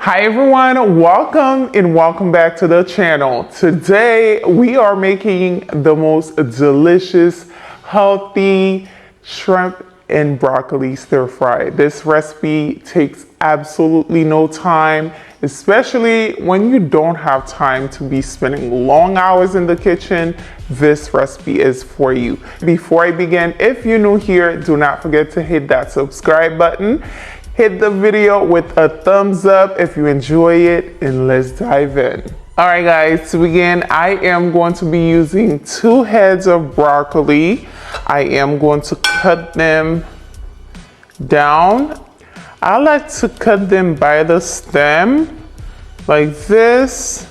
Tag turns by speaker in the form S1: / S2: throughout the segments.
S1: Hi everyone, welcome and welcome back to the channel. Today we are making the most delicious, healthy shrimp and broccoli stir fry. This recipe takes absolutely no time, especially when you don't have time to be spending long hours in the kitchen. This recipe is for you. Before I begin, if you're new here, do not forget to hit that subscribe button. Hit the video with a thumbs up if you enjoy it, and let's dive in. All right guys, to begin, I am going to be using 2 heads of broccoli. I am going to cut them down. I like to cut them by the stem like this.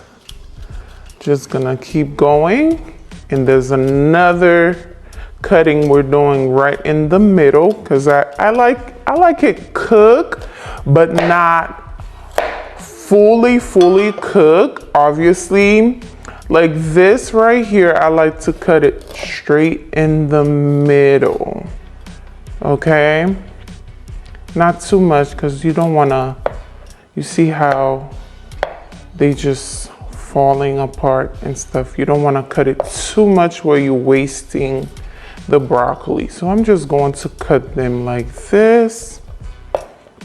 S1: Just gonna keep going. And there's another cutting we're doing right in the middle because I like it cooked, but not fully cooked. Obviously, like this right here, I like to cut it straight in the middle. Okay, not too much because you don't wanna. You see how they just falling apart and stuff. You don't want to cut it too much where you're wasting the broccoli. So I'm just going to cut them like this,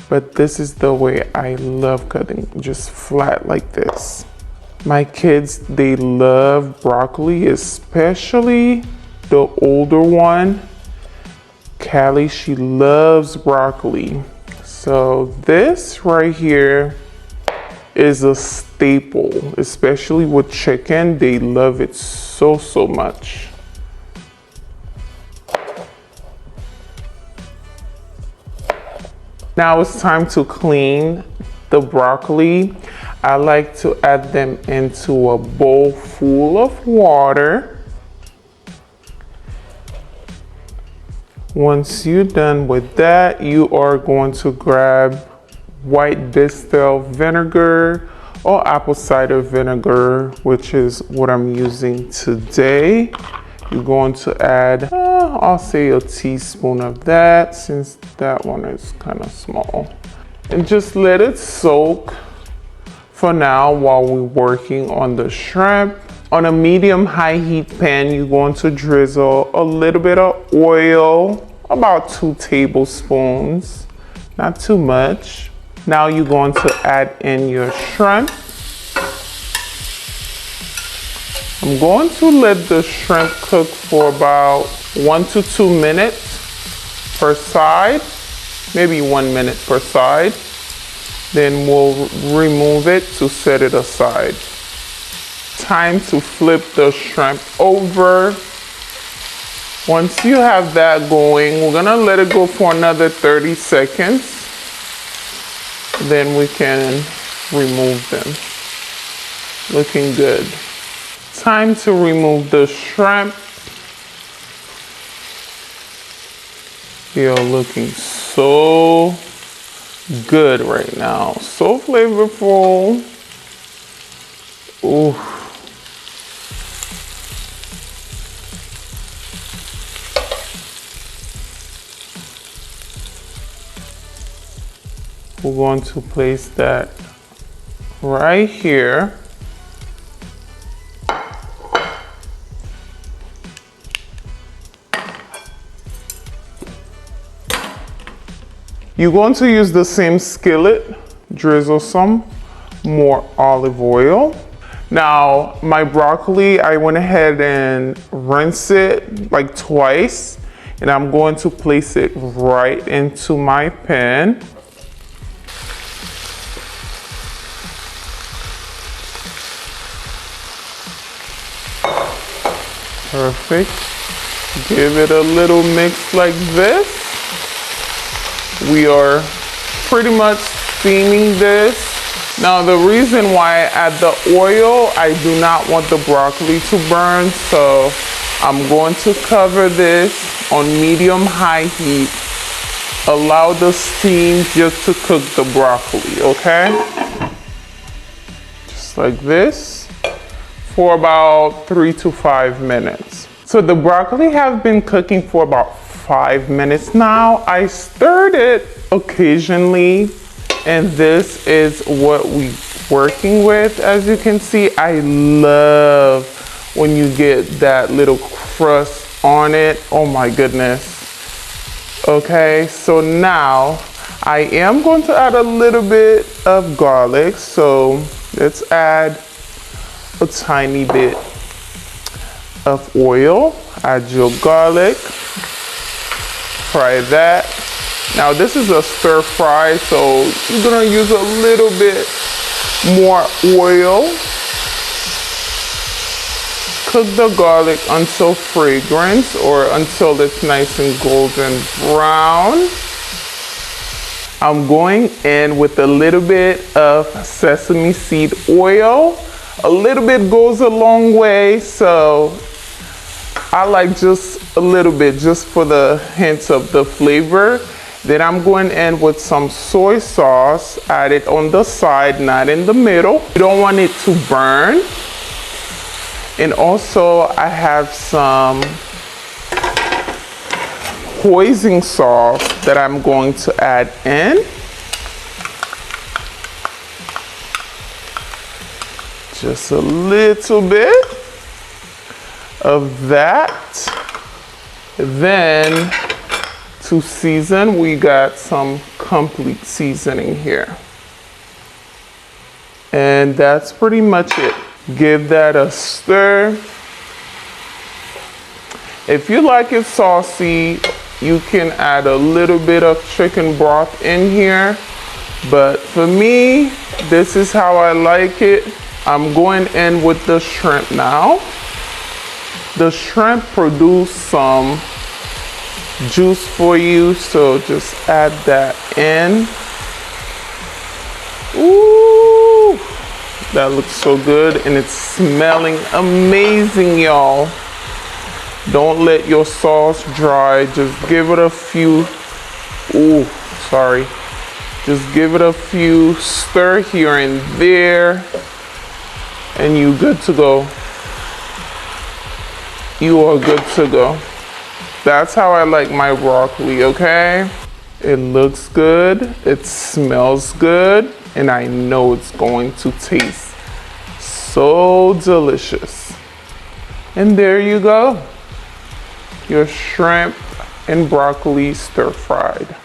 S1: but this is the way I love cutting, just flat like this. My kids, they love broccoli, especially the older one. Callie, she loves broccoli. So this right here is a staple, especially with chicken. They love it so much. Now it's time to clean the broccoli. I like to add them into a bowl full of water. Once you're done with that, you are going to grab white distilled vinegar or apple cider vinegar, which is what I'm using today. You're going to add, I'll say a teaspoon of that, since that one is kind of small. And just let it soak for now while we're working on the shrimp. On a medium-high heat pan, you're going to drizzle a little bit of oil, about 2 tablespoons, not too much. Now you're going to add in your shrimp. I'm going to let the shrimp cook for about 1 to 2 minutes per side, maybe 1 minute per side. Then we'll remove it to set it aside. Time to flip the shrimp over. Once you have that going, we're gonna let it go for another 30 seconds. Then we can remove them. Looking good. Time to remove the shrimp. You're looking so good right now. So flavorful. Ooh. We're going to place that right here. You're going to use the same skillet, drizzle some more olive oil. Now, my broccoli, I went ahead and rinsed it like twice, and I'm going to place it right into my pan. Perfect. Give it a little mix like this. We are pretty much steaming this. Now the reason why I add the oil, I do not want the broccoli to burn, so I'm going to cover this on medium-high heat. Allow the steam just to cook the broccoli, okay? Just like this for about 3 to 5 minutes. So the broccoli has been cooking for about 5 minutes now. I stirred it occasionally And this is what we're working with. As you can see, I love when you get that little crust on it. Oh my goodness. Okay, so now I am going to add a little bit of garlic. So let's add a tiny bit of oil. Add your garlic. Fry that. Now this is a stir fry, so you're gonna use a little bit more oil. Cook the garlic until fragrance or until it's nice and golden brown. I'm going in with a little bit of sesame seed oil. A little bit goes a long way, so I like just a little bit just for the hints of the flavor. Then I'm going in with some soy sauce. Add it on the side, not in the middle. You don't want it to burn. And also I have some hoisin sauce that I'm going to add in. Just a little bit of that. Then to season, we got some complete seasoning here. And that's pretty much it. Give that a stir. If you like it saucy, you can add a little bit of chicken broth in here. But for me, this is how I like it. I'm going in with the shrimp now. The shrimp produce some juice for you, so just add that in. Ooh, that looks so good, and it's smelling amazing, y'all. Don't let your sauce dry. Just give it a few, just give it a few stir here and there, and you good to go. You are good to go. That's how I like my broccoli, okay? It looks good, it smells good, and I know it's going to taste so delicious. And there you go. Your shrimp and broccoli stir fried.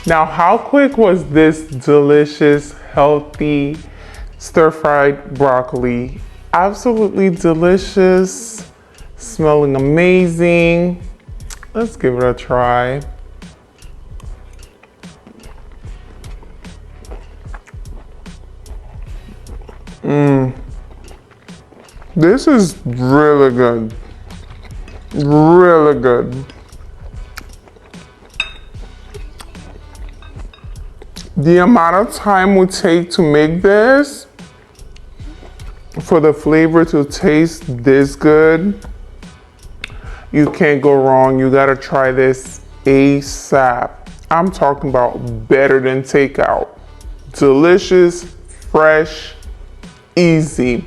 S1: Now, how quick was this delicious, healthy, stir-fried broccoli? Absolutely delicious, smelling amazing. Let's give it a try. This is really good. Really good. The amount of time we take to make this, for the flavor to taste this good, you can't go wrong. You gotta try this ASAP. I'm talking about better than takeout. Delicious, fresh, easy.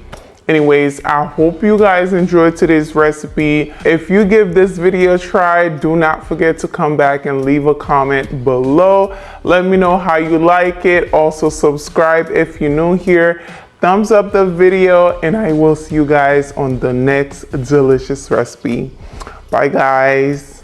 S1: Anyways, I hope you guys enjoyed today's recipe. If you give this video a try, do not forget to come back and leave a comment below. Let me know how you like it. Also subscribe if you're new here. Thumbs up the video, and I will see you guys on the next delicious recipe. Bye guys.